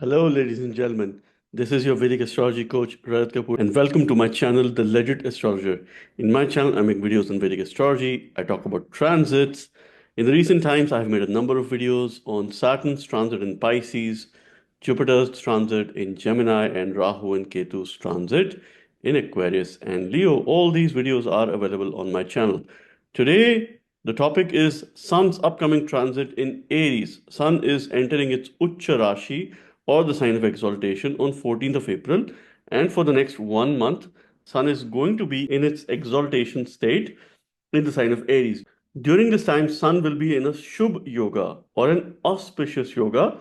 Hello, ladies and gentlemen. This is your Vedic astrology coach, Rajat Kapoor, and welcome to my channel, The Legit Astrologer. In my channel, I make videos on Vedic astrology. I talk about transits. In the recent times, I have made a number of videos on Saturn's transit in Pisces, Jupiter's transit in Gemini, and Rahu and Ketu's transit in Aquarius and Leo. All these videos are available on my channel. Today, the topic is Sun's upcoming transit in Aries. Sun is entering its Ucha Rashi or the sign of exaltation on 14th of April. And for the next 1 month, Sun is going to be in its exaltation state in the sign of Aries. During this time, Sun will be in a Shubh Yoga or an auspicious yoga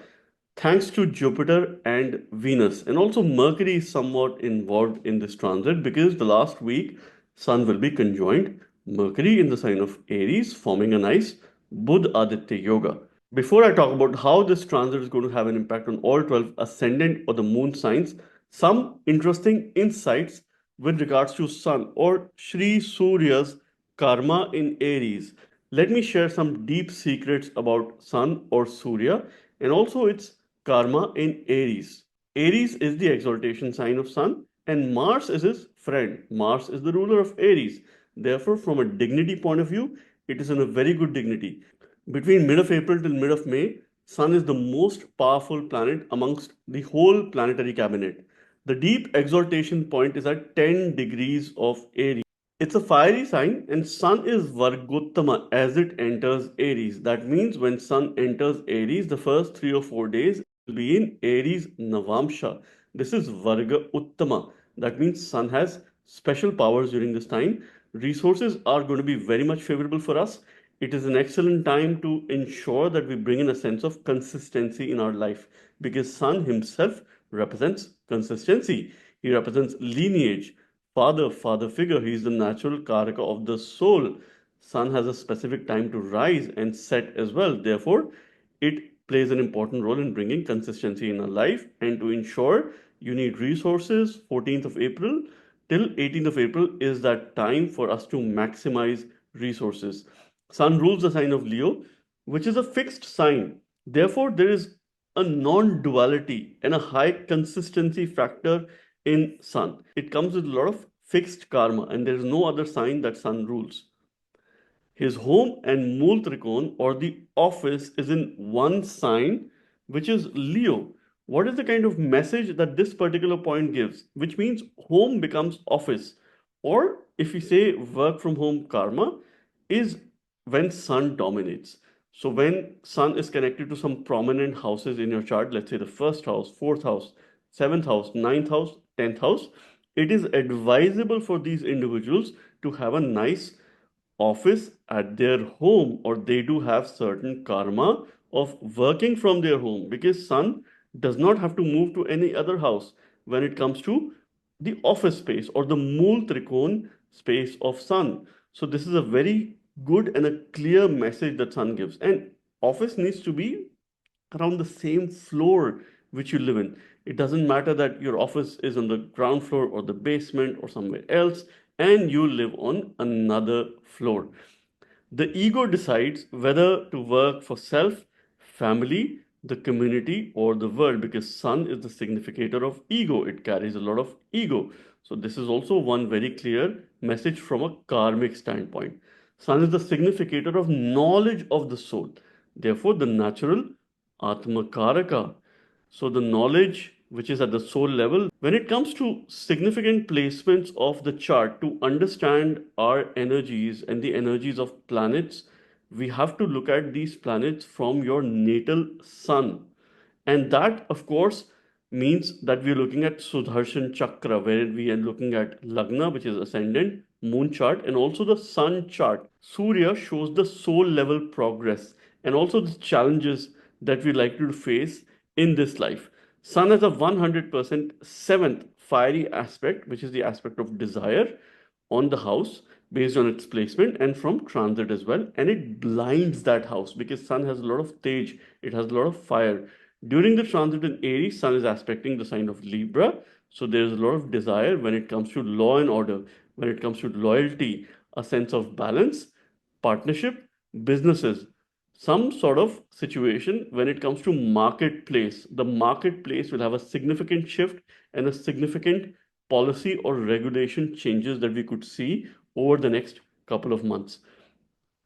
thanks to Jupiter and Venus. And also Mercury is somewhat involved in this transit because the last week Sun will be conjoined Mercury in the sign of Aries, forming a nice Budh Aditya yoga. Before I talk about how this transit is going to have an impact on all 12 ascendant or the moon signs, some interesting insights with regards to Sun or Sri Surya's karma in Aries. Let me share some deep secrets about Sun or Surya and also its karma in Aries. Aries is the exaltation sign of Sun and Mars is his friend. Mars is the ruler of Aries. Therefore, from a dignity point of view, it is in a very good dignity. Between mid of April till mid of May, Sun is the most powerful planet amongst the whole planetary cabinet. The deep exaltation point is at 10 degrees of Aries. It's a fiery sign and Sun is Vargottama as it enters Aries. That means when Sun enters Aries, the first 3 or 4 days will be in Aries Navamsha. This is Varga Uttama. That means Sun has special powers during this time. Resources are going to be very much favorable for us. It is an excellent time to ensure that we bring in a sense of consistency in our life because Sun himself represents consistency. He represents lineage, father figure. He is the natural karaka of the soul. Sun has a specific time to rise and set as well. Therefore, it plays an important role in bringing consistency in our life. And to ensure you need resources, 14th of April till 18th of April is that time for us to maximize resources. Sun rules the sign of Leo, which is a fixed sign. Therefore, there is a non duality and a high consistency factor in Sun. It comes with a lot of fixed karma, and there is no other sign that Sun rules. His home and Mool Trikon or the office is in one sign, which is Leo. What is the kind of message that this particular point gives? Which means home becomes office. Or if we say work from home karma, is when Sun dominates. So when Sun is connected to some prominent houses in your chart, let's say the first house, fourth house, seventh house, ninth house, 10th house, it is advisable for these individuals to have a nice office at their home, or they do have certain karma of working from their home because Sun does not have to move to any other house when it comes to the office space or the Mool Trikon space of Sun. So this is a very good and a clear message that Sun gives. And office needs to be around the same floor which you live in. It doesn't matter that your office is on the ground floor or the basement or somewhere else and you live on another floor. The ego decides whether to work for self, family, the community, or the world because Sun is the significator of ego. It carries a lot of ego. So, this is also one very clear message from a karmic standpoint. Sun is the significator of knowledge of the soul. Therefore, the natural Atma Karaka. So, the knowledge which is at the soul level, when it comes to significant placements of the chart to understand our energies and the energies of planets, we have to look at these planets from your natal sun. And that, of course, means that we're looking at Sudarshan Chakra, where we are looking at Lagna, which is ascendant, moon chart, and also the sun chart. Surya shows the soul level progress and also the challenges that we likely to face in this life. Sun has a 100% seventh fiery aspect, which is the aspect of desire on the house based on its placement and from transit as well. And it blinds that house because Sun has a lot of tej, it has a lot of fire. During the transit in Aries, Sun is aspecting the sign of Libra. So there's a lot of desire when it comes to law and order, when it comes to loyalty, a sense of balance, partnership, businesses. some sort of situation when it comes to marketplace. The marketplace will have a significant shift and a significant policy or regulation changes that we could see over the next couple of months.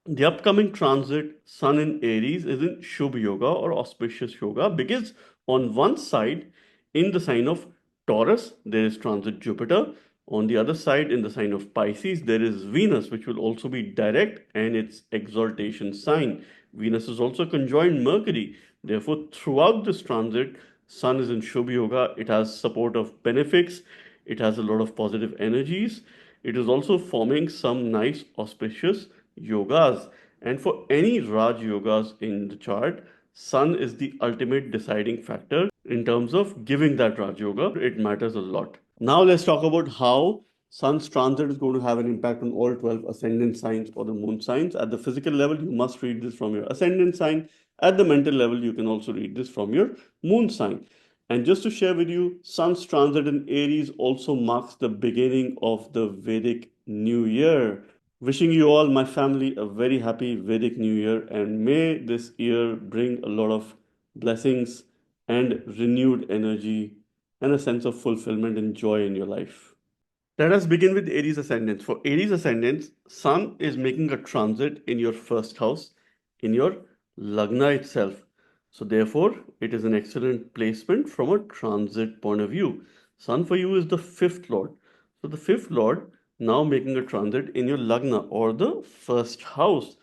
The upcoming transit Sun in Aries is in Shubh Yoga or Auspicious Yoga because on one side, in the sign of Taurus, there is transit Jupiter. On the other side, in the sign of Pisces, there is Venus, which will also be direct and its exaltation sign. Venus is also conjoined Mercury. Therefore, throughout this transit, Sun is in Shubh Yoga. It has support of benefics. It has a lot of positive energies. It is also forming some nice auspicious yogas. And for any Raj yogas in the chart, Sun is the ultimate deciding factor in terms of giving that Raj yoga. It matters a lot. Now let's talk about how Sun's transit is going to have an impact on all 12 ascendant signs or the moon signs. At the physical level, you must read this from your ascendant sign. At the mental level, you can also read this from your moon sign. And just to share with you, Sun's transit in Aries also marks the beginning of the Vedic New Year. Wishing you all, my family, a very happy Vedic New Year, and may this year bring a lot of blessings and renewed energy and a sense of fulfillment and joy in your life. Let us begin with Aries ascendants. For Aries ascendants, Sun is making a transit in your first house, in your Lagna itself. So, therefore, it is an excellent placement from a transit point of view. Sun for you is the fifth lord. So, the fifth lord now making a transit in your Lagna or the first house.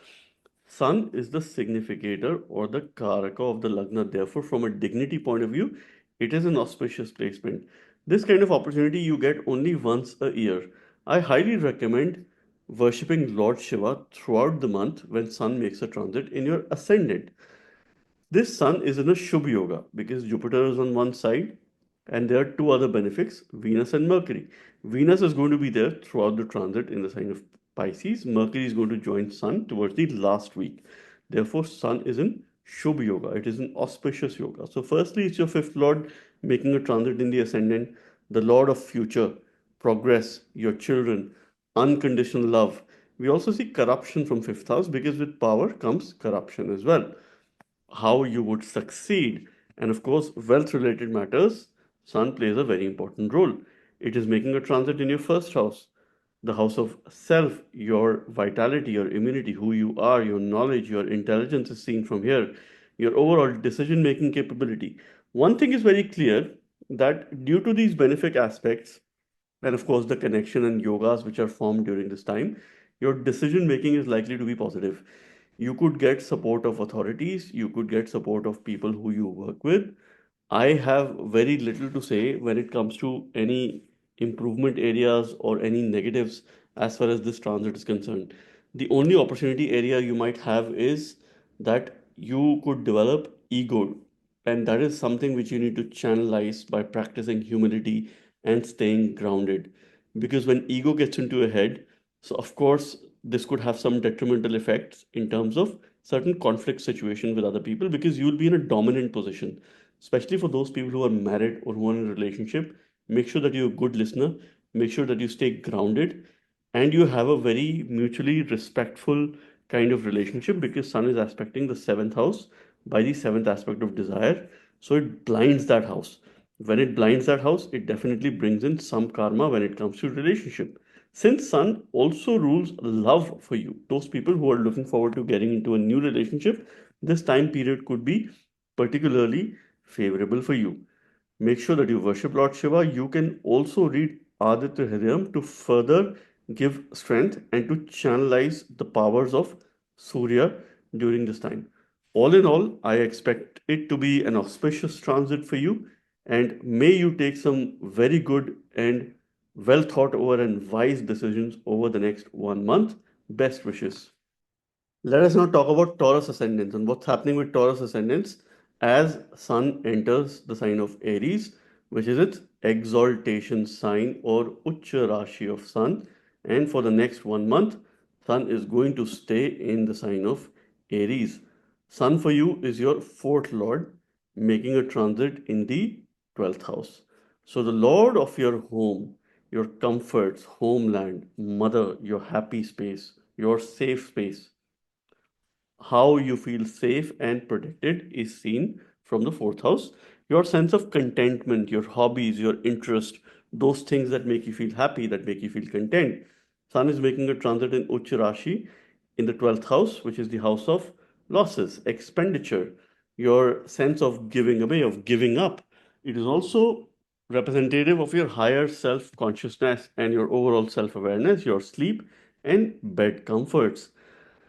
Sun is the significator or the Karaka of the Lagna. Therefore, from a dignity point of view, it is an auspicious placement. This kind of opportunity you get only once a year. I highly recommend worshipping Lord Shiva throughout the month when Sun makes a transit in your ascendant. This Sun is in a Shubh Yoga because Jupiter is on one side and there are two other benefics, Venus and Mercury. Venus is going to be there throughout the transit in the sign of Pisces. Mercury is going to join Sun towards the last week. Therefore, Sun is in Shubh Yoga. It is an auspicious yoga. So, firstly, it's your fifth lord making a transit in the ascendant, the lord of future, progress, your children, unconditional love. We also see corruption from fifth house because with power comes corruption as well. How you would succeed. And of course, wealth related matters, Sun plays a very important role. It is making a transit in your first house, the house of self, your vitality, your immunity, who you are, your knowledge, your intelligence is seen from here, your overall decision making capability. One thing is very clear that due to these benefic aspects, and of course the connection and yogas which are formed during this time, your decision making is likely to be positive. You could get support of authorities, you could get support of people who you work with. I have very little to say when it comes to any improvement areas or any negatives as far as this transit is concerned. The only opportunity area you might have is that you could develop ego, and that is something which you need to channelize by practicing humility and staying grounded. Because when ego gets into your head, so of course this could have some detrimental effects in terms of certain conflict situation with other people because you'll be in a dominant position, especially for those people who are married or who are in a relationship. Make sure that you're a good listener, make sure that you stay grounded, and you have a very mutually respectful kind of relationship because Sun is aspecting the seventh house by the seventh aspect of desire. So it blinds that house. When it blinds that house, it definitely brings in some karma when it comes to relationship. Since Sun also rules love for you, those people who are looking forward to getting into a new relationship, this time period could be particularly favorable for you. Make sure that you worship Lord Shiva. You can also read Aditya Hridayam to further give strength and to channelize the powers of Surya during this time. All in all, I expect it to be an auspicious transit for you, and may you take some very good and well thought over and wise decisions over the next 1 month. Best wishes. Let us now talk about Taurus ascendants and what's happening with Taurus ascendants as Sun enters the sign of Aries, which is its exaltation sign or Ucha Rashi of Sun. And for the next 1 month, Sun is going to stay in the sign of Aries. Sun for you is your fourth lord, making a transit in the 12th house. So, the lord of your home, your comforts, homeland, mother, your happy space, your safe space, how you feel safe and protected is seen from the fourth house. Your sense of contentment, your hobbies, your interest, those things that make you feel happy, that make you feel content. Sun is making a transit in Uch Rashi in the 12th house, which is the house of losses, expenditure, your sense of giving away, of giving up. It is also representative of your higher self consciousness and your overall self awareness, your sleep and bed comforts.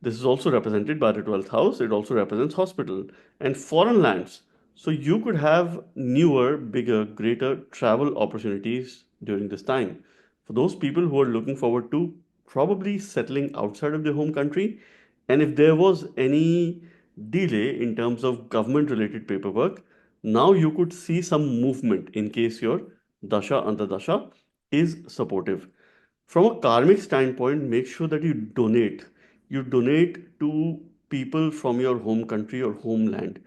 This is also represented by the 12th house. It also represents hospital and foreign lands. So you could have newer, bigger, greater travel opportunities during this time. For those people who are looking forward to probably settling outside of their home country, and if there was any delay in terms of government related paperwork, now you could see some movement in case your dasha antardasha is supportive. From a karmic standpoint, make sure that you donate. You donate to people from your home country or homeland.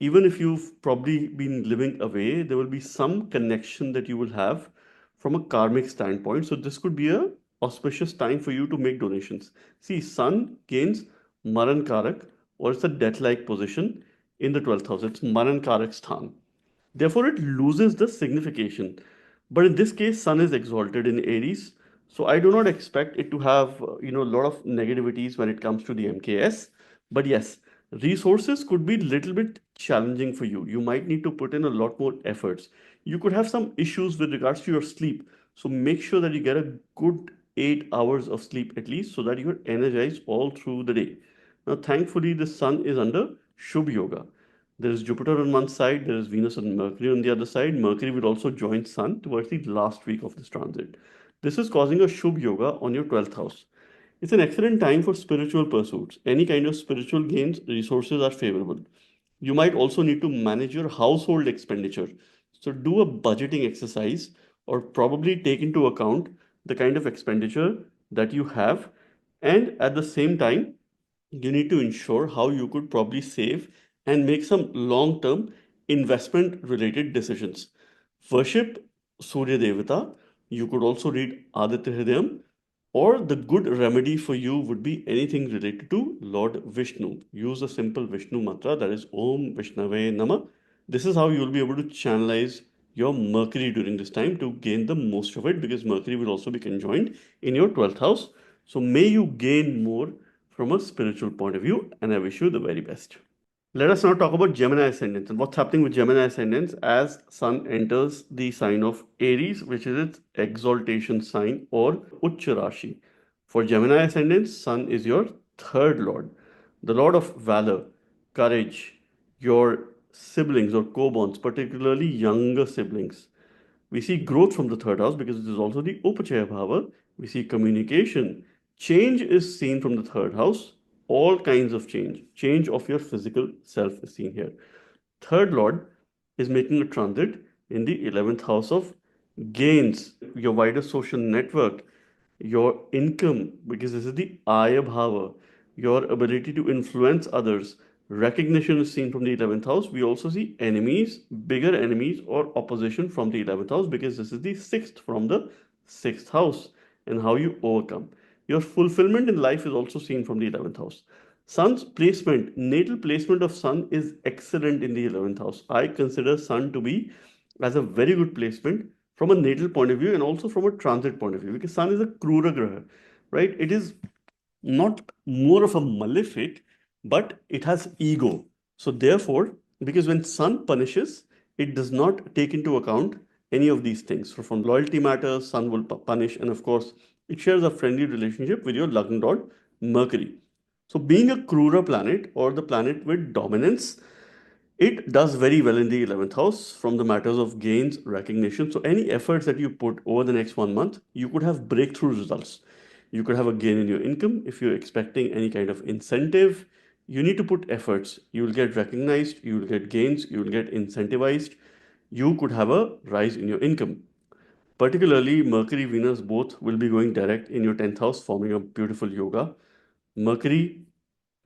Even if you've probably been living away, there will be some connection that you will have from a karmic standpoint. So this could be a auspicious time for you to make donations. See, Sun gains Maran Karak, or it's a death-like position in the 12th house. It's Maran Karak Sthan. Therefore, it loses the signification. But in this case, Sun is exalted in Aries, so I do not expect it to have a lot of negativities when it comes to the MKS. But yes, resources could be a little bit challenging for you. You might need to put in a lot more efforts. You could have some issues with regards to your sleep. So make sure that you get a good 8 hours of sleep at least, so that you're energized all through the day. Now, thankfully, the Sun is under Shubh Yoga. There is Jupiter on one side, there is Venus and Mercury on the other side. Mercury will also join Sun towards the last week of this transit. This is causing a Shubh Yoga on your 12th house. It's an excellent time for spiritual pursuits. Any kind of spiritual gains, resources are favorable. You might also need to manage your household expenditure. So, do a budgeting exercise or probably take into account the kind of expenditure that you have, and at the same time, you need to ensure how you could probably save and make some long term investment related decisions. Worship Surya Devata. You could also read Aditya Hridayam, or the good remedy for you would be anything related to Lord Vishnu. Use a simple Vishnu mantra, that is Om Vishnave Nama. This is how you'll be able to channelize your Mercury during this time to gain the most of it, because Mercury will also be conjoined in your 12th house. So may you gain more from a spiritual point of view, and I wish you the very best. Let us now talk about Gemini ascendants and what's happening with Gemini ascendants as Sun enters the sign of Aries, which is its exaltation sign or Ucha Rashi. For Gemini ascendants, Sun is your third lord, the lord of valor, courage, your siblings or co-borns, particularly younger siblings. We see growth from the third house because it is also the Upachaya Bhava. We see communication. Change is seen from the third house. All kinds of change. Change of your physical self is seen here. Third Lord is making a transit in the 11th house of gains, your wider social network, your income, because this is the Aya Bhava, your ability to influence others. Recognition is seen from the 11th house. We also see enemies, bigger enemies, or opposition from the 11th house, because this is the sixth from the sixth house, and how you overcome. Your fulfillment in life is also seen from the 11th house. Sun's placement, natal placement of Sun is excellent in the 11th house. I consider Sun to be as a very good placement from a natal point of view and also from a transit point of view, because Sun is a Krura Graha, right? It is not more of a malefic, but it has ego. So therefore, because when Sun punishes, it does not take into account any of these things. So from loyalty matters, Sun will punish, and of course, it shares a friendly relationship with your Lagna lord Mercury. So being a Krura planet or the planet with dominance, it does very well in the 11th house from the matters of gains, recognition. So, any efforts that you put over the next 1 month, you could have breakthrough results. You could have a gain in your income. If you're expecting any kind of incentive, you need to put efforts. You will get recognized, you will get gains, you will get incentivized. You could have a rise in your income. Particularly, Mercury, Venus both will be going direct in your 10th house, forming a beautiful yoga. Mercury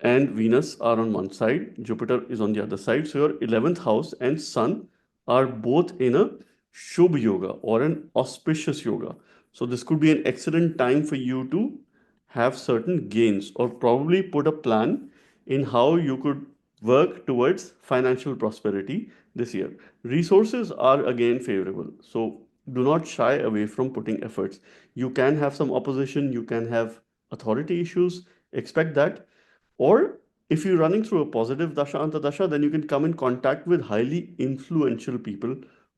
and Venus are on one side, Jupiter is on the other side. So your 11th house and Sun are both in a Shubh Yoga or an auspicious yoga. So this could be an excellent time for you to have certain gains or probably put a plan in how you could work towards financial prosperity this year. Resources are again favorable. So do not shy away from putting efforts. You can have some opposition, you can have authority issues, expect that. Or if you're running through a positive dasha antadasha, then you can come in contact with highly influential people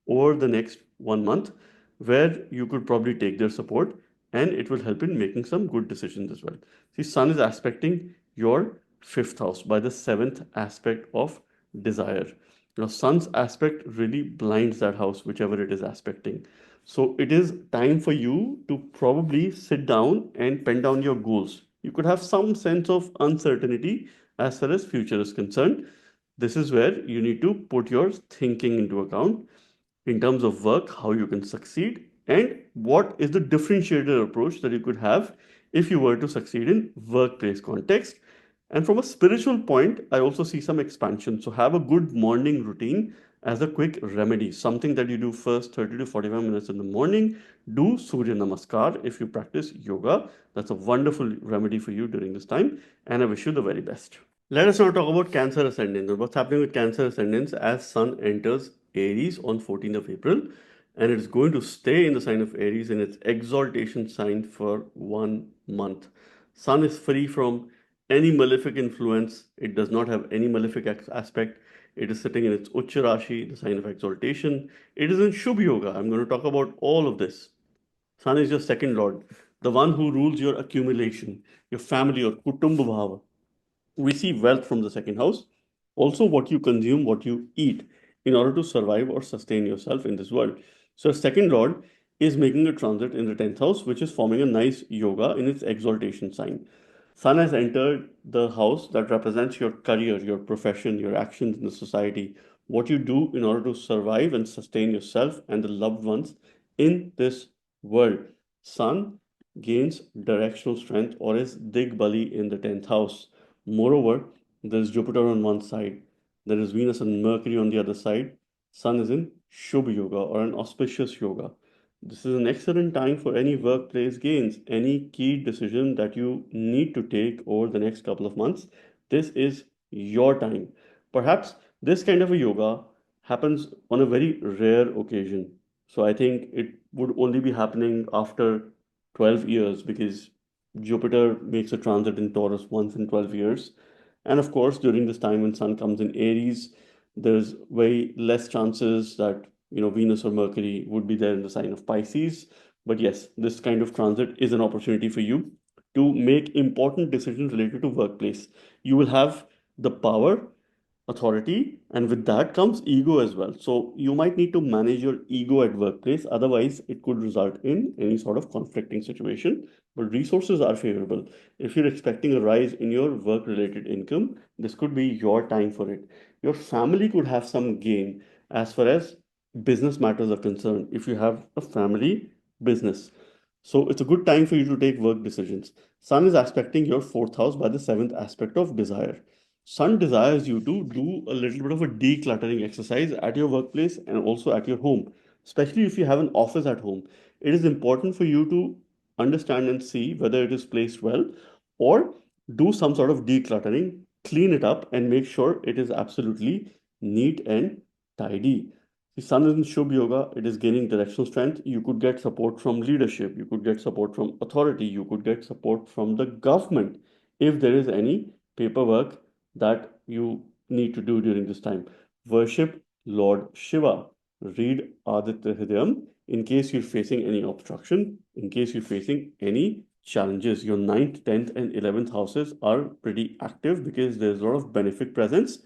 over the next 1 month, where you could probably take their support and it will help in making some good decisions as well. See, Sun is aspecting your fifth house by the seventh aspect of desire. Your Sun's aspect really blinds that house, whichever it is aspecting. So it is time for you to probably sit down and pen down your goals. You could have some sense of uncertainty as far as future is concerned. This is where you need to put your thinking into account in terms of work, how you can succeed, and what is the differentiated approach that you could have if you were to succeed in workplace context. And from a spiritual point, I also see some expansion. So have a good morning routine as a quick remedy, something that you do first 30 to 45 minutes in the morning. Do Surya Namaskar if you practice yoga. That's a wonderful remedy for you during this time, and I wish you the very best. Let us now talk about Cancer ascendants. What's happening with Cancer ascendants as Sun enters Aries on 14th of April, and it's going to stay in the sign of Aries in its exaltation sign for 1 month. Sun is free from any malefic influence. It does not have any malefic aspect. It is sitting in its Ucha Rashi, the sign of exaltation. It is in Shubh Yoga. I'm going to talk about all of this. Sun is your second lord, the one who rules your accumulation, your family, your Kutumbha Bhava. We see wealth from the second house. Also, what you consume, what you eat in order to survive or sustain yourself in this world. So, second lord is making a transit in the 10th house, which is forming a nice yoga in its exaltation sign. Sun has entered the house that represents your career, your profession, your actions in the society, what you do in order to survive and sustain yourself and the loved ones in this world. Sun gains directional strength or is Digbali in the 10th house. Moreover, there is Jupiter on one side, there is Venus and Mercury on the other side. Sun is in Shubh Yoga or an auspicious yoga. This is an excellent time for any workplace gains, any key decision that you need to take over the next couple of months. This is your time. Perhaps this kind of a yoga happens on a very rare occasion. So I think it would only be happening after 12 years because Jupiter makes a transit in Taurus once in 12 years. And of course, during this time when Sun comes in Aries, there's way less chances that Venus or Mercury would be there in the sign of Pisces. But yes, this kind of transit is an opportunity for you to make important decisions related to workplace. You will have the power, authority, and with that comes ego as well. So you might need to manage your ego at workplace, otherwise it could result in any sort of conflicting situation. But resources are favorable. If you're expecting a rise in your work related income, this could be your time for it. Your family could have some gain as far as business matters are concerned if you have a family business. So it's a good time for you to take work decisions. Sun is aspecting your fourth house by the seventh aspect of desire. Sun desires you to do a little bit of a decluttering exercise at your workplace and also at your home, especially if you have an office at home. It is important for you to understand and see whether it is placed well or do some sort of decluttering, clean it up, and make sure it is absolutely neat and tidy. The Sun is in Shubh Yoga, it is gaining directional strength. You could get support from leadership, you could get support from authority, you could get support from the government if there is any paperwork that you need to do during this time. Worship Lord Shiva. Read Aditya Hridayam in case you're facing any obstruction, in case you're facing any challenges. Your 9th, 10th, and 11th houses are pretty active because there's a lot of benefic presence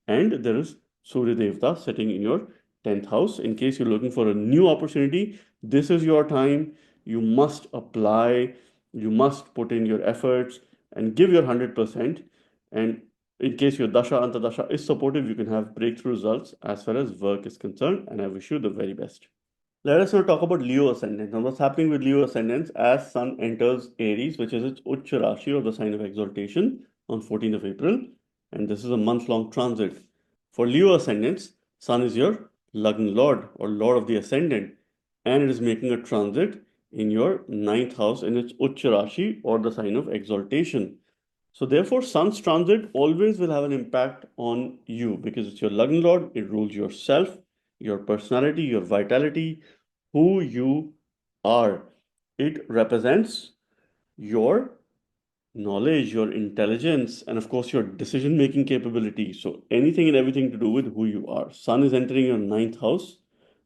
and there is Surya Devta sitting in your 10th house. In case you're looking for a new opportunity, this is your time. You must apply, you must put in your efforts and give your 100%. And in case your Dasha Antadasha is supportive, you can have breakthrough results as far as work is concerned. And I wish you the very best. Let us now talk about Leo ascendant. Now, what's happening with Leo ascendants as Sun enters Aries, which is its Ucha Rashi or the sign of exaltation on 14th of April. And this is a month-long transit. For Leo ascendants, Sun is your Lagna Lord or Lord of the Ascendant, and it is making a transit in your ninth house in its Ucha Rashi or the sign of exaltation. So therefore, Sun's transit always will have an impact on you because it's your Lagna Lord. It rules yourself, your personality, your vitality, who you are. It represents your knowledge, your intelligence, and of course your decision making capability. So anything and everything to do with who you are. Sun is entering your ninth house,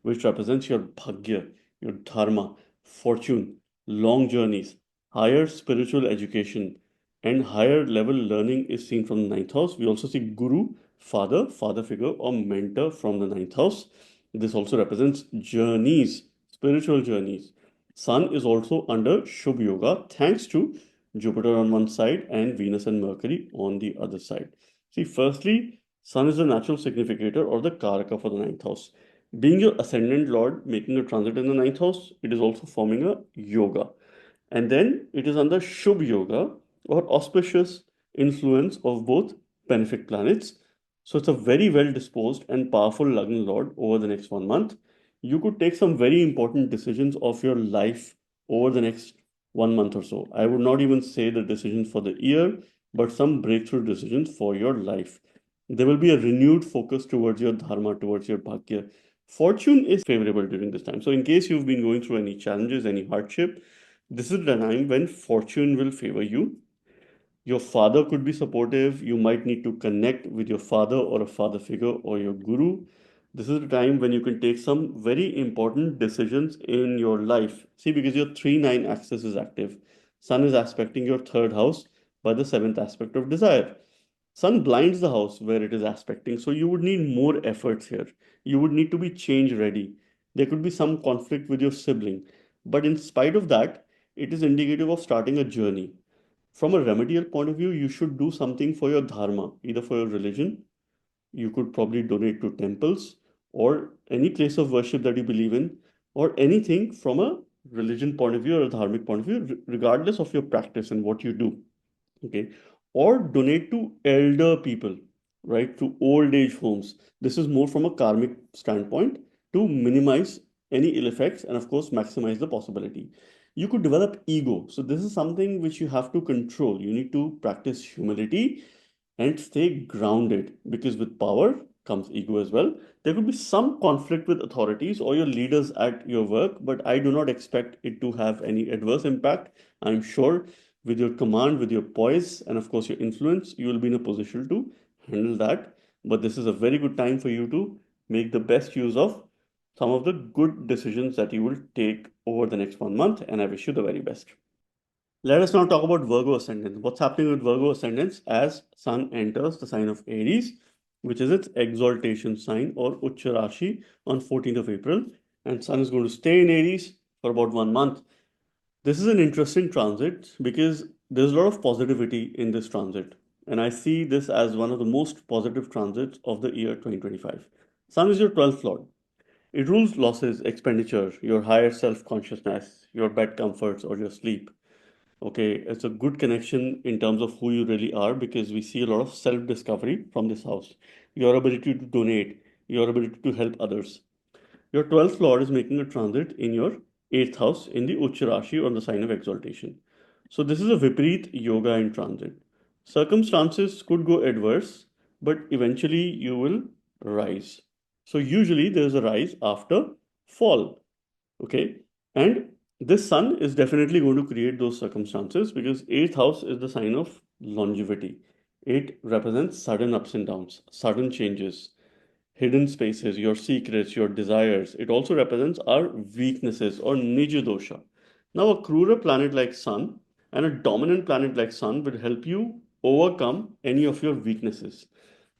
which represents your bhagya, your dharma, fortune, long journeys, higher spiritual education, and higher level learning is seen from the ninth house. We also see guru, father figure, or mentor from the ninth house. This also represents journeys, spiritual journeys. Sun is also under Shubh Yoga thanks to Jupiter on one side and Venus and Mercury on the other side. See, firstly, Sun is the natural significator or the Karaka for the ninth house. Being your ascendant lord, making a transit in the ninth house, it is also forming a yoga. And then it is under Shubh Yoga or auspicious influence of both benefic planets. So it's a very well disposed and powerful Lagna Lord over the next 1 month. You could take some very important decisions of your life over the next 1 month or so. I would not even say the decisions for the year, but some breakthrough decisions for your life. There will be a renewed focus towards your dharma, towards your bhagya. Fortune is favorable during this time. So, in case you've been going through any challenges, any hardship, this is the time when fortune will favor you. Your father could be supportive. You might need to connect with your father or a father figure or your guru. This is the time when you can take some very important decisions in your life. See, because your 3-9 axis is active, Sun is aspecting your third house by the seventh aspect of desire. Sun blinds the house where it is aspecting, so you would need more efforts here. You would need to be change ready. There could be some conflict with your sibling, but in spite of that, it is indicative of starting a journey. From a remedial point of view, you should do something for your dharma, either for your religion. You could probably donate to temples or any place of worship that you believe in, or anything from a religion point of view or a dharmic point of view, regardless of your practice and what you do. Okay, or donate to elder people, right, to old age homes. This is more from a karmic standpoint to minimize any ill effects and of course maximize the possibility. You could develop ego, so this is something which you have to control. You need to practice humility and stay grounded because with power comes ego as well. There could be some conflict with authorities or your leaders at your work, but I do not expect it to have any adverse impact. I'm sure with your command, with your poise, and of course your influence, you will be in a position to handle that. But this is a very good time for you to make the best use of some of the good decisions that you will take over the next 1 month, and I wish you the very best. Let us now talk about Virgo ascendants. What's happening with Virgo ascendants as Sun enters the sign of Aries, which is its exaltation sign or Ucha Rashi on 14th of April. And Sun is going to stay in Aries for about 1 month. This is an interesting transit because there's a lot of positivity in this transit. And I see this as one of the most positive transits of the year 2025. Sun is your 12th lord. It rules losses, expenditure, your higher self consciousness, your bed comforts, or your sleep. Okay, it's a good connection in terms of who you really are because we see a lot of self discovery from this house. Your ability to donate, your ability to help others. Your 12th lord is making a transit in your 8th house in the Ucha Rashi or the sign of exaltation. So, this is a Viparit yoga in transit. Circumstances could go adverse, but eventually you will rise. So, usually there's a rise after fall. Okay, and this sun is definitely going to create those circumstances because eighth house is the sign of longevity. It represents sudden ups and downs, sudden changes, hidden spaces, your secrets, your desires. It also represents our weaknesses or nija dosha. Now, a crueler planet like Sun and a dominant planet like Sun will help you overcome any of your weaknesses.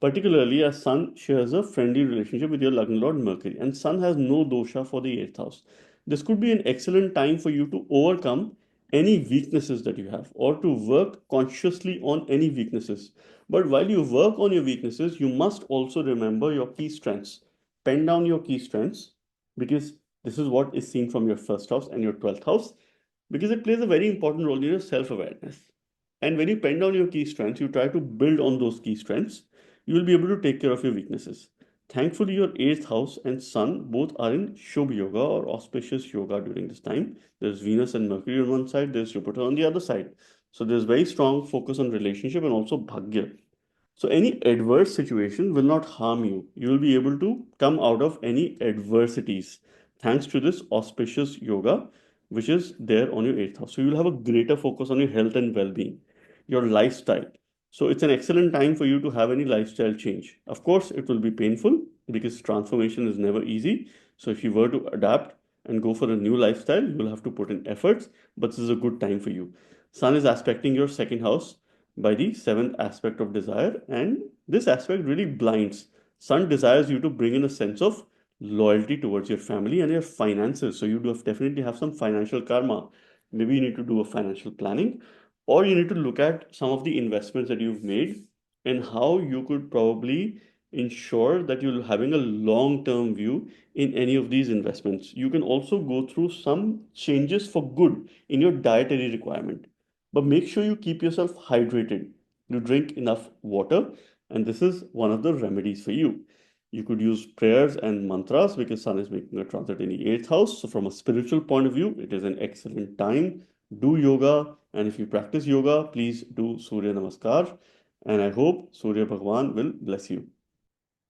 Particularly as Sun shares a friendly relationship with your Lagna Lord Mercury, and Sun has no dosha for the 8th house. This could be an excellent time for you to overcome any weaknesses that you have or to work consciously on any weaknesses. But while you work on your weaknesses, you must also remember your key strengths. Pen down your key strengths because this is what is seen from your first house and your 12th house because it plays a very important role in your self awareness. And when you pen down your key strengths, you try to build on those key strengths, you will be able to take care of your weaknesses. Thankfully, your 8th house and Sun both are in Shubh Yoga or auspicious yoga during this time. There's Venus and Mercury on one side, there's Jupiter on the other side. So there's very strong focus on relationship and also bhagya. So any adverse situation will not harm you. You will be able to come out of any adversities thanks to this auspicious yoga, which is there on your eighth house. So you'll have a greater focus on your health and well-being, your lifestyle. So it's an excellent time for you to have any lifestyle change. Of course, it will be painful because transformation is never easy. So if you were to adapt and go for a new lifestyle, you will have to put in efforts, but this is a good time for you. Sun is aspecting your second house by the seventh aspect of desire, and this aspect really blinds. Sun desires you to bring in a sense of loyalty towards your family and your finances. So you do definitely have some financial karma. Maybe you need to do a financial planning, or you need to look at some of the investments that you've made and how you could probably ensure that you're having a long term view in any of these investments. You can also go through some changes for good in your dietary requirement, but make sure you keep yourself hydrated. You drink enough water, and this is one of the remedies for you. You could use prayers and mantras because Sun is making a transit in the eighth house. So, from a spiritual point of view, it is an excellent time. Do yoga, and if you practice yoga, please do Surya Namaskar. And I hope Surya Bhagwan will bless you.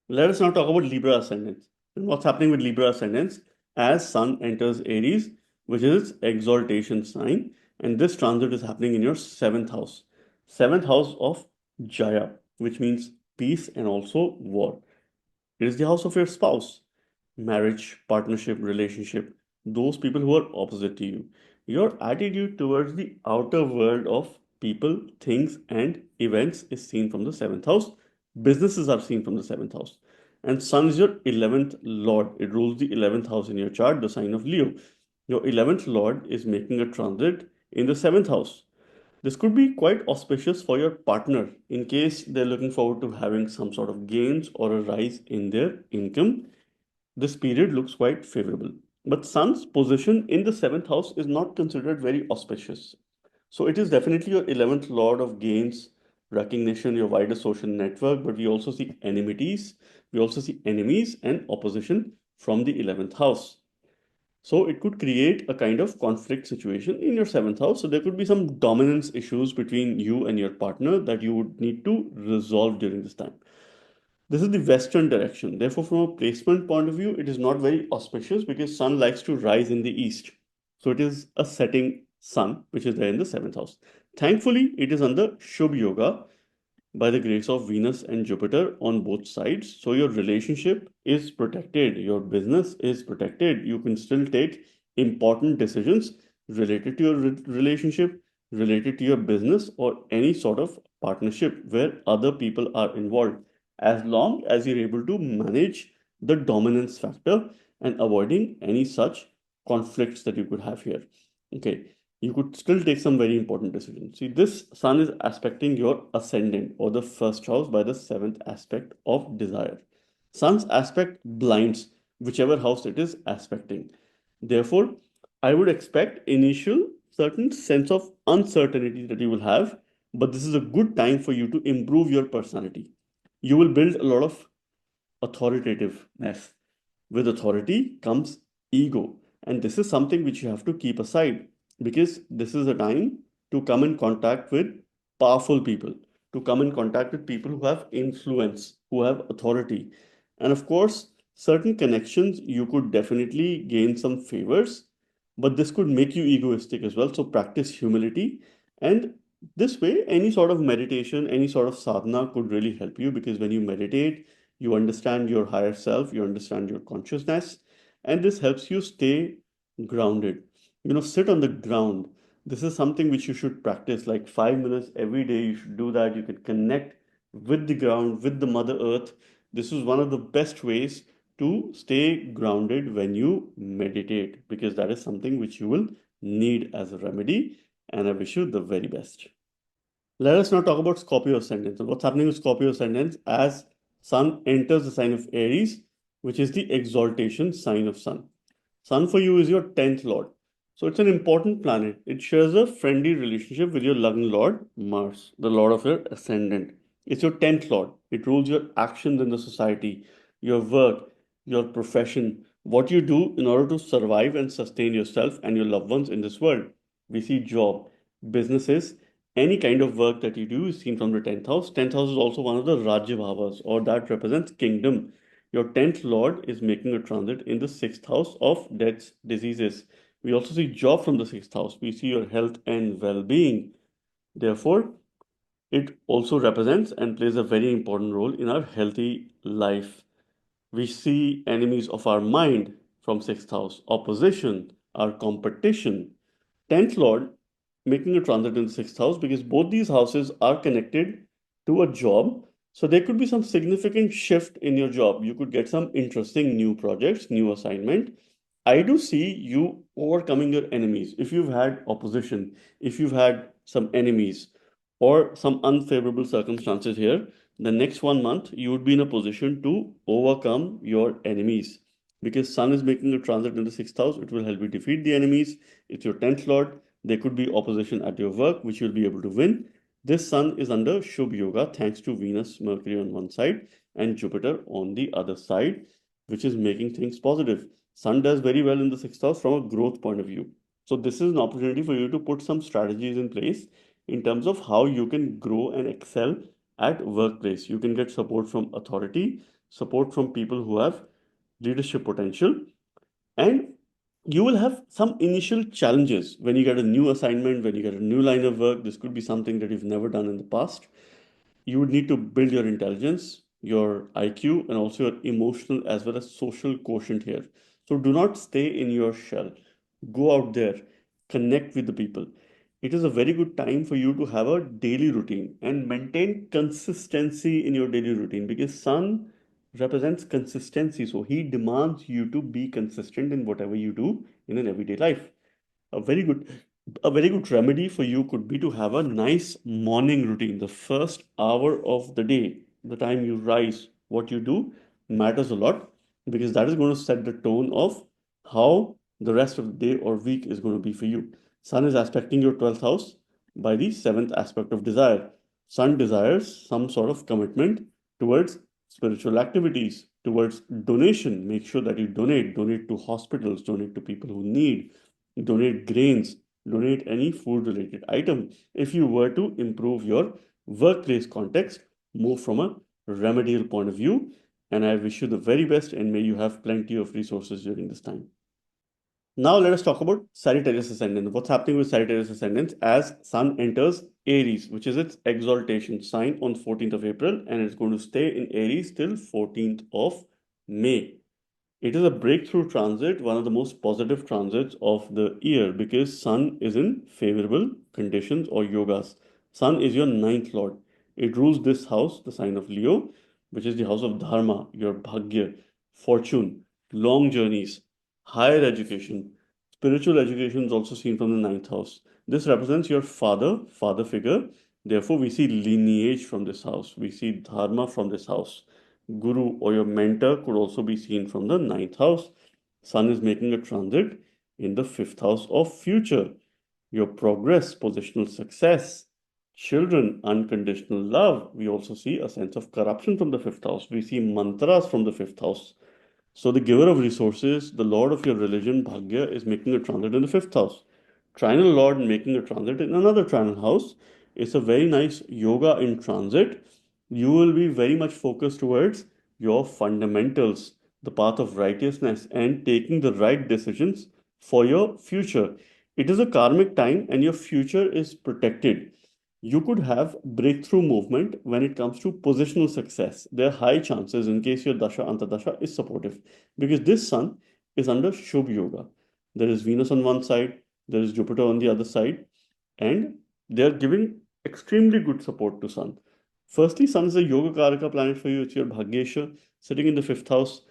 Let us now talk about Libra ascendants. And what's happening with Libra ascendants as Sun enters Aries, which is its exaltation sign, and this transit is happening in your seventh house of Jaya, which means peace and also war. It is the house of your spouse, marriage, partnership, relationship, those people who are opposite to you. Your attitude towards the outer world of people, things, and events is seen from the seventh house. Businesses are seen from the seventh house. And Sun is your 11th Lord. It rules the 11th house in your chart, the sign of Leo. Your 11th Lord is making a transit in the seventh house. This could be quite auspicious for your partner in case they're looking forward to having some sort of gains or a rise in their income. This period looks quite favorable. But Sun's position in the seventh house is not considered very auspicious. So it is definitely your 11th lord of gains, recognition, your wider social network, but we also see enmities, we also see enemies and opposition from the 11th house. So it could create a kind of conflict situation in your seventh house. So there could be some dominance issues between you and your partner that you would need to resolve during this time. This is the western direction. Therefore, from a placement point of view, it is not very auspicious because sun likes to rise in the east. So it is a setting sun, which is there in the seventh house. Thankfully, it is under Shubh Yoga, by the grace of Venus and Jupiter on both sides. So your relationship is protected, your business is protected. You can still take important decisions related to your relationship, related to your business, or any sort of partnership where other people are involved, as long as you're able to manage the dominance factor and avoiding any such conflicts that you could have here. Okay, you could still take some very important decisions. See, this sun is aspecting your ascendant or the first house by the seventh aspect of desire. Sun's aspect blinds whichever house it is aspecting. Therefore, I would expect initial certain sense of uncertainty that you will have, but this is a good time for you to improve your personality. You will build a lot of authoritativeness. With authority comes ego. And this is something which you have to keep aside because this is a time to come in contact with powerful people, to come in contact with people who have influence, who have authority. And of course, certain connections you could definitely gain some favors, but this could make you egoistic as well. So practice humility. And this way, any sort of meditation, any sort of sadhana could really help you because when you meditate, you understand your higher self, you understand your consciousness, and this helps you stay grounded. Sit on the ground. This is something which you should practice like 5 minutes every day. You should do that. You can connect with the ground, with the Mother Earth. This is one of the best ways to stay grounded when you meditate because that is something which you will need as a remedy. And I wish you the very best. Let us now talk about Scorpio ascendants. And what's happening with Scorpio ascendants as Sun enters the sign of Aries, which is the exaltation sign of Sun. Sun for you is your 10th lord. So it's an important planet. It shares a friendly relationship with your Lagna lord, Mars, the lord of your ascendant. It's your 10th lord. It rules your actions in the society, your work, your profession, what you do in order to survive and sustain yourself and your loved ones in this world. We see job, businesses, Any kind of work that you do is seen from the 10th house. 10th house is also one of the Rajya Bhavas, or that represents kingdom. Your 10th lord is making a transit in the 6th house of deaths, diseases. We also see job from the 6th house. We see your health and well being. Therefore, it also represents and plays a very important role in our healthy life. We see enemies of our mind from 6th house, opposition, our competition. 10th lord making a transit in the 6th house, because both these houses are connected to a job. So there could be some significant shift in your job. You could get some interesting new projects, new assignment. I do see you overcoming your enemies. If you've had opposition, if you've had some enemies or some unfavorable circumstances here, the next 1 month you would be in a position to overcome your enemies, because Sun is making a transit in the 6th house. It will help you defeat the enemies. It's your 10th lord. There could be opposition at your work, which you'll be able to win. This Sun is under Shubh Yoga thanks to Venus, Mercury on one side and Jupiter on the other side, which is making things positive. Sun does very well in the 6th house from a growth point of view. So this is an opportunity for you to put some strategies in place in terms of how you can grow and excel at workplace. You can get support from authority, support from people who have leadership potential, and you will have some initial challenges when you get a new assignment, when you get a new line of work. This could be something that you've never done in the past. You would need to build your intelligence, your IQ, and also your emotional as well as social quotient here. So do not stay in your shell. Go out there, connect with the people. It is a very good time for you to have a daily routine and maintain consistency in your daily routine, because Sun represents consistency. So he demands you to be consistent in whatever you do in an everyday life. A very good a very good remedy for you could be to have a nice morning routine. The first hour of the day, the time you rise, what you do matters a lot, because that is going to set the tone of how the rest of the day or week is going to be for you. Sun is aspecting your 12th house by the 7th aspect of desire. Sun desires some sort of commitment towards spiritual activities, towards donation. Make sure that you donate to hospitals, donate to people who need, donate grains, donate any food related item. If you were to improve your workplace context, move from a remedial point of view. And I wish you the very best, and may you have plenty of resources during this time. Now let us talk about Sagittarius ascendant. What's happening with Sagittarius ascendant as Sun enters Aries, which is its exaltation sign on 14th of April, and it's going to stay in Aries till 14th of May. It is a breakthrough transit, one of the most positive transits of the year, because Sun is in favorable conditions or yogas. Sun is your ninth lord. It rules this house, the sign of Leo, which is the house of Dharma, your Bhagya, fortune, long journeys, higher education. Spiritual education is also seen from the ninth house. This represents your father figure. Therefore, we see lineage from this house. We see Dharma from this house. Guru or your mentor could also be seen from the ninth house. Sun is making a transit in the fifth house of future. Your progress, positional success, children, unconditional love. We also see a sense of corruption from the fifth house. We see mantras from the fifth house. So the giver of resources, the lord of your religion, Bhagya, is making a transit in the fifth house. Trinal lord making a transit in another trinal house. It's a very nice yoga in transit. You will be very much focused towards your fundamentals, the path of righteousness, and taking the right decisions for your future. It is a karmic time, and your future is protected. You could have breakthrough movement when it comes to positional success. There are high chances in case your dasha antadasha is supportive, because this sun is under Shubh Yoga. There is Venus on one side, there is Jupiter on the other side, and they are giving extremely good support to Sun. Firstly, Sun is a Yoga Karaka planet for you. It's your Bhagyesha sitting in the fifth house.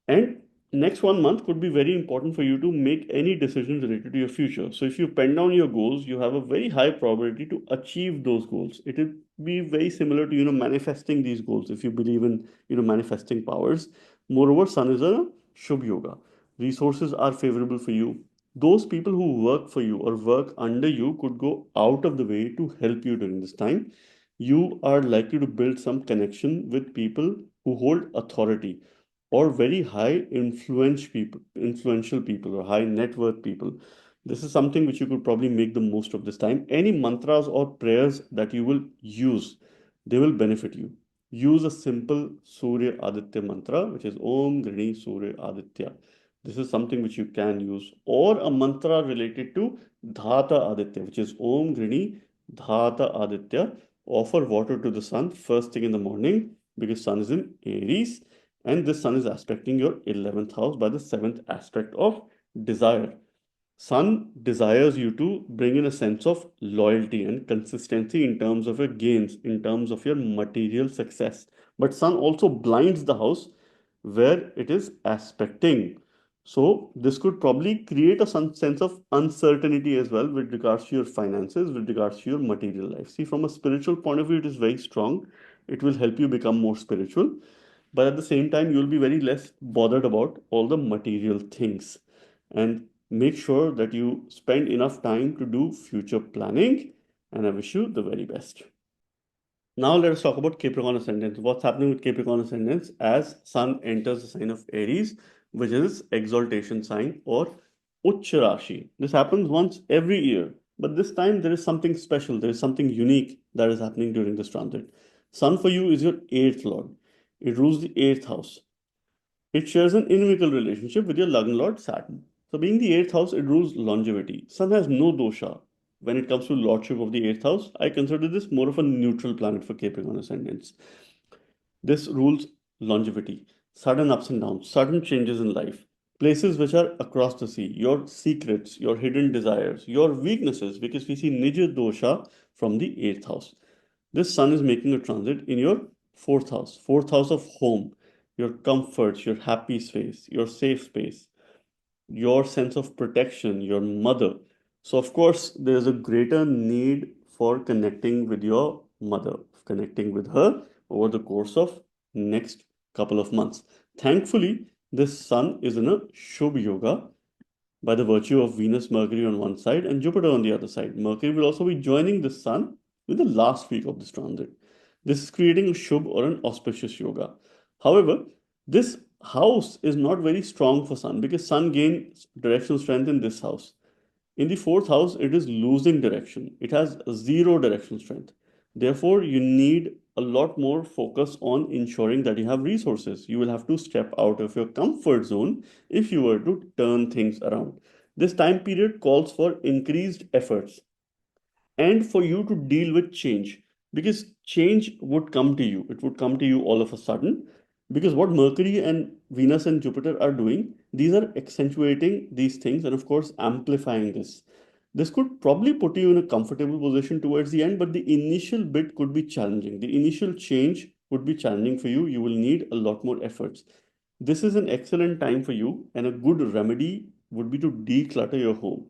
And next 1 month could be very important for you to make any decisions related to your future. So if you pen down your goals, you have a very high probability to achieve those goals. It will be very similar to manifesting these goals if you believe in manifesting powers. Moreover, Sun is a Shubh Yoga. Resources are favorable for you. Those people who work for you or work under you could go out of the way to help you during this time. You are likely to build some connection with people who hold authority, or very high influential people or high net worth people. This is something which you could probably make the most of this time. Any mantras or prayers that you will use, they will benefit you. Use a simple Surya Aditya mantra, which is Om Grini Surya Aditya. This is something which you can use, or a mantra related to Dhata Aditya, which is Om Grini Dhata Aditya. Offer water to the sun first thing in the morning because sun is in Aries, and this sun is aspecting your 11th house by the 7th aspect of desire. Sun desires you to bring in a sense of loyalty and consistency in terms of your gains, in terms of your material success. But Sun also blinds the house where it is aspecting. So, this could probably create a sense of uncertainty as well with regards to your finances, with regards to your material life. See, from a spiritual point of view, it is very strong. It will help you become more spiritual, but at the same time you'll be very less bothered about all the material things. And make sure that you spend enough time to do future planning, and I wish you the very best. Now let us talk about Capricorn ascendants. What's happening with Capricorn ascendants as Sun enters the sign of Aries, which is exaltation sign or Ucha Rashi. This happens once every year, but this time there is something special. There is something unique that is happening during this transit. Sun for you is your eighth lord. It rules the eighth house. It shares an inimical relationship with your Lagna Lord Saturn. So, being the eighth house, it rules longevity. Sun has no dosha. When it comes to lordship of the eighth house, I consider this more of a neutral planet for Capricorn ascendants. This rules longevity, sudden ups and downs, sudden changes in life, places which are across the sea, your secrets, your hidden desires, your weaknesses, because we see Nija dosha from the eighth house. This sun is making a transit in your fourth house of home, your comforts, your happy space, your safe space, your sense of protection, your mother. So, of course, there's a greater need for connecting with your mother, connecting with her over the course of next couple of months. Thankfully, this sun is in a Shubh Yoga by the virtue of Venus, Mercury on one side, and Jupiter on the other side. Mercury will also be joining the Sun in the last week of this transit. This is creating a Shubh or an auspicious yoga. However, this house is not very strong for Sun because Sun gains directional strength in this house. In the fourth house, it is losing direction. It has zero direction strength. Therefore, you need a lot more focus on ensuring that you have resources. You will have to step out of your comfort zone if you were to turn things around. This time period calls for increased efforts and for you to deal with change because change would come to you. It would come to you all of a sudden because what Mercury and Venus and Jupiter are doing, these are accentuating these things and, of course, amplifying this. This could probably put you in a comfortable position towards the end, but the initial bit could be challenging. The initial change would be challenging for you. You will need a lot more efforts. This is an excellent time for you, and a good remedy would be to declutter your home.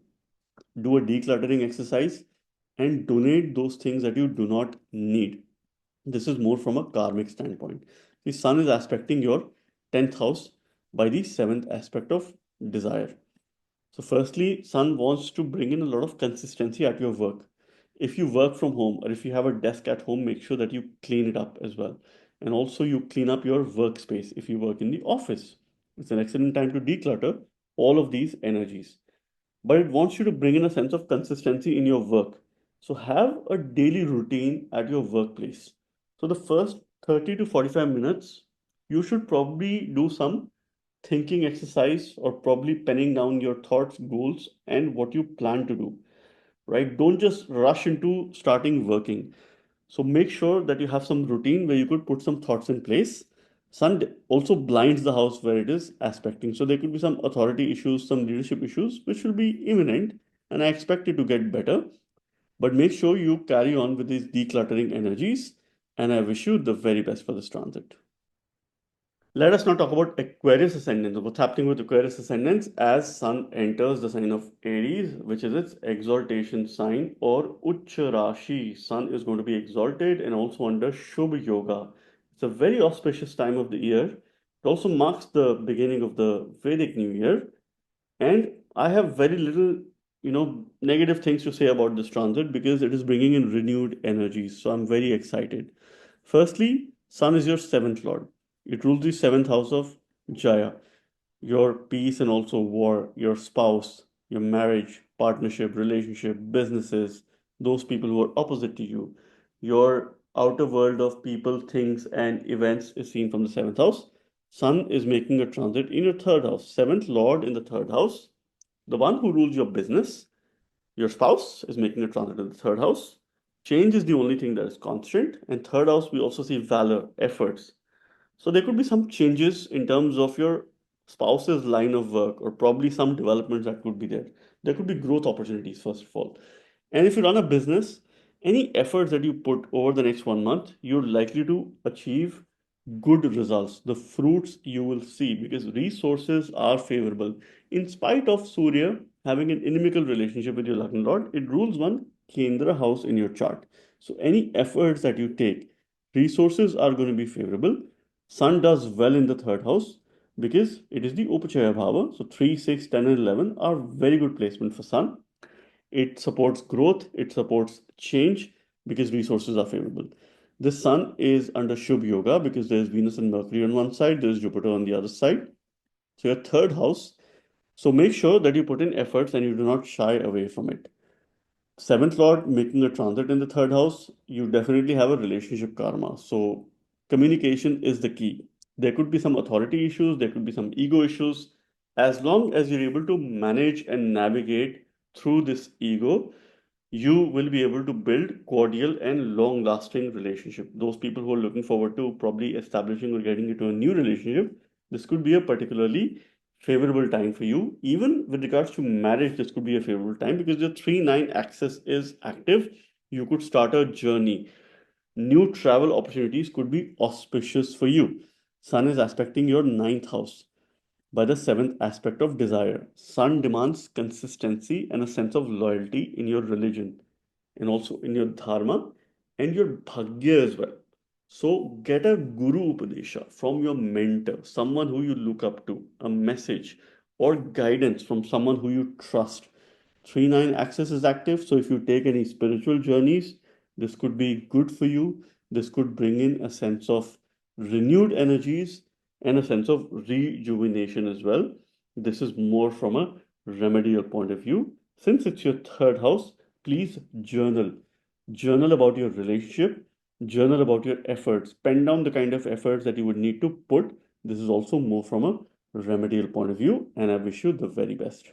Do a decluttering exercise and donate those things that you do not need. This is more from a karmic standpoint. The sun is aspecting your 10th house by the 7th aspect of desire. So, firstly, sun wants to bring in a lot of consistency at your work. If you work from home or if you have a desk at home, make sure that you clean it up as well. And also, you clean up your workspace if you work in the office. It's an excellent time to declutter all of these energies, but it wants you to bring in a sense of consistency in your work. So have a daily routine at your workplace. So the first 30 to 45 minutes, you should probably do some thinking exercise or probably penning down your thoughts, goals, and what you plan to do, right? Don't just rush into starting working. So make sure that you have some routine where you could put some thoughts in place. Sun also blinds the house where it is aspecting. So there could be some authority issues, some leadership issues, which will be imminent. And I expect it to get better. But make sure you carry on with these decluttering energies. And I wish you the very best for this transit. Let us now talk about Aquarius ascendants. What's happening with Aquarius ascendants as Sun enters the sign of Aries, which is its exaltation sign or Ucha Rashi. Sun is going to be exalted and also under Shubh Yoga. It's a very auspicious time of the year. It also marks the beginning of the Vedic New Year. And I have very little, negative things to say about this transit because it is bringing in renewed energies. So I'm very excited. Firstly, Sun is your seventh lord. It rules the seventh house of Jaya, your peace and also war, your spouse, your marriage, partnership, relationship, businesses, those people who are opposite to you. Your outer world of people, things, and events is seen from the seventh house. Sun is making a transit in your third house. Seventh Lord in the third house, the one who rules your business, your spouse, is making a transit in the third house. Change is the only thing that is constant. And third house, we also see valor, efforts. So there could be some changes in terms of your spouse's line of work, or probably some developments that could be there. There could be growth opportunities, first of all. And if you run a business, any efforts that you put over the next 1 month, you're likely to achieve good results. The fruits you will see because resources are favorable. In spite of Surya having an inimical relationship with your Lagna Lord, it rules one Kendra house in your chart. So any efforts that you take, resources are going to be favorable. Sun does well in the third house because it is the Upachaya Bhava. So 3, 6, 10, and 11 are very good placement for Sun. It supports growth, it supports change because resources are favorable. The Sun is under Shubh Yoga because there's Venus and Mercury on one side, there's Jupiter on the other side. So your third house. So make sure that you put in efforts and you do not shy away from it. Seventh Lord making a transit in the third house, you definitely have a relationship karma. So communication is the key. There could be some authority issues, there could be some ego issues. As long as you're able to manage and navigate through this ego, you will be able to build cordial and long lasting relationship. Those people who are looking forward to probably establishing or getting into a new relationship, this could be a particularly favorable time for you. Even with regards to marriage, this could be a favorable time because your 3-9 axis is active. You could start a journey. New travel opportunities could be auspicious for you. Sun is aspecting your ninth house by the seventh aspect of desire. Sun demands consistency and a sense of loyalty in your religion and also in your dharma and your bhagya as well. So get a guru upadesha from your mentor, someone who you look up to, a message or guidance from someone who you trust. 3-9 axis is active, so if you take any spiritual journeys, this could be good for you. This could bring in a sense of renewed energies and a sense of rejuvenation as well. This is more from a remedial point of view. Since it's your third house, please journal. Journal about your relationship, journal about your efforts, pen down the kind of efforts that you would need to put. This is also more from a remedial point of view, and I wish you the very best.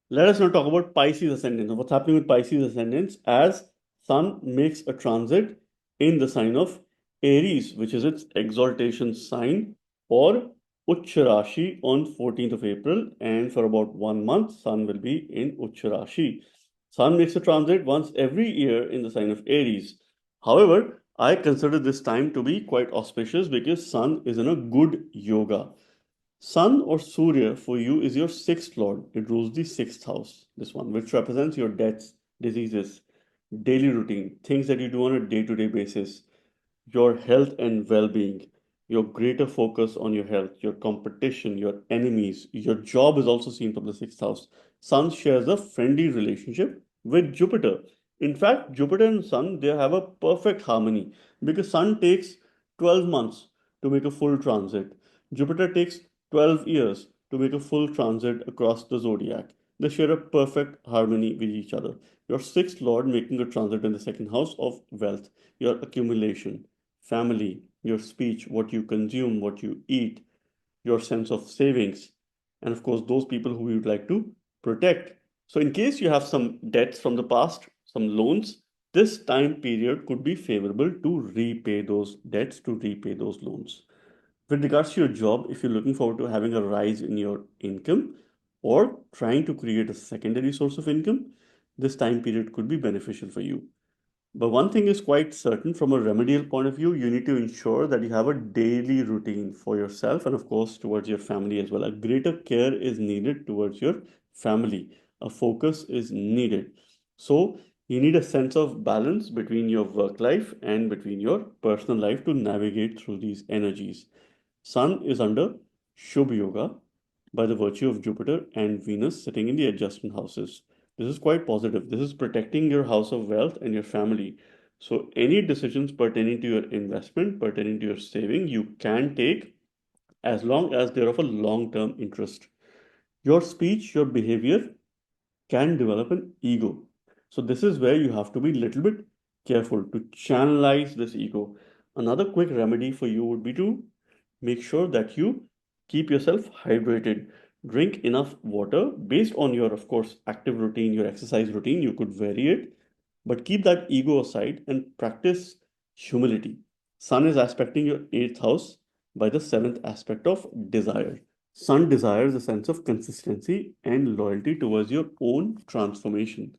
Let us now talk about Pisces ascendants. What's happening with Pisces ascendants as Sun makes a transit in the sign of Aries, which is its exaltation sign, or Ucha Rashi on 14th of April. And for about 1 month, Sun will be in Ucha Rashi. Sun makes a transit once every year in the sign of Aries. However, I consider this time to be quite auspicious because Sun is in a good yoga. Sun or Surya for you is your sixth lord. It rules the sixth house, this one, which represents your debts, diseases, daily routine, things that you do on a day to day basis, your health and well being, your greater focus on your health, your competition, your enemies, your job is also seen from the sixth house. Sun shares a friendly relationship with Jupiter. In fact, Jupiter and Sun they have a perfect harmony because Sun takes 12 months to make a full transit. Jupiter takes 12 years to make a full transit across the zodiac. They share a perfect harmony with each other. Your sixth lord making a transit in the second house of wealth, your accumulation, family, your speech, what you consume, what you eat, your sense of savings, and of course, those people who you'd like to protect. So, in case you have some debts from the past, some loans, this time period could be favorable to repay those debts, to repay those loans. With regards to your job, if you're looking forward to having a rise in your income or trying to create a secondary source of income, this time period could be beneficial for you. But one thing is quite certain from a remedial point of view, you need to ensure that you have a daily routine for yourself and, of course, towards your family as well. A greater care is needed towards your family, a focus is needed. So, you need a sense of balance between your work life and between your personal life to navigate through these energies. Sun is under Shubh Yoga by the virtue of Jupiter and Venus sitting in the adjustment houses. This is quite positive. This is protecting your house of wealth and your family. So, any decisions pertaining to your investment, pertaining to your saving, you can take as long as they're of a long term interest. Your speech, your behavior can develop an ego. So this is where you have to be a little bit careful to channelize this ego. Another quick remedy for you would be to make sure that you keep yourself hydrated. Drink enough water based on your, of course, active routine, your exercise routine. You could vary it, but keep that ego aside and practice humility. Sun is aspecting your eighth house by the seventh aspect of desire. Sun desires a sense of consistency and loyalty towards your own transformation.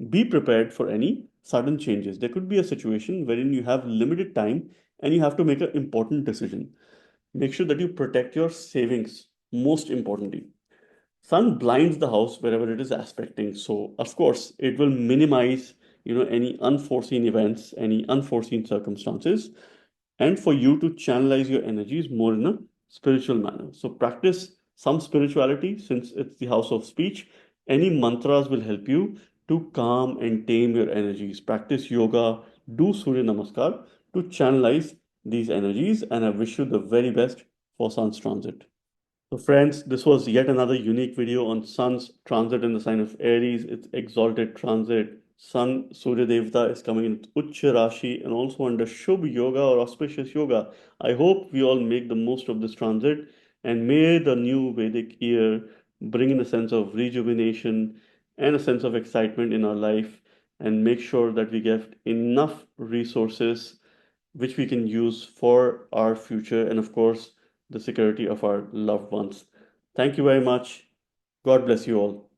Be prepared for any sudden changes. There could be a situation wherein you have limited time and you have to make an important decision. Make sure that you protect your savings, most importantly. Sun blinds the house wherever it is aspecting. So, of course, it will minimize, any unforeseen events, any unforeseen circumstances, and for you to channelize your energies more in a spiritual manner. So practice some spirituality since it's the house of speech. Any mantras will help you to calm and tame your energies. Practice yoga, do Surya Namaskar to channelize these energies. And I wish you the very best for Sun's transit. So, friends, this was yet another unique video on Sun's transit in the sign of Aries, its exalted transit. Sun Surya Devata is coming in Ucha Rashi and also under Shubh Yoga or Auspicious Yoga. I hope we all make the most of this transit and may the new Vedic year bring in a sense of rejuvenation and a sense of excitement in our life and make sure that we get enough resources which we can use for our future and, of course, the security of our loved ones. Thank you very much. God bless you all.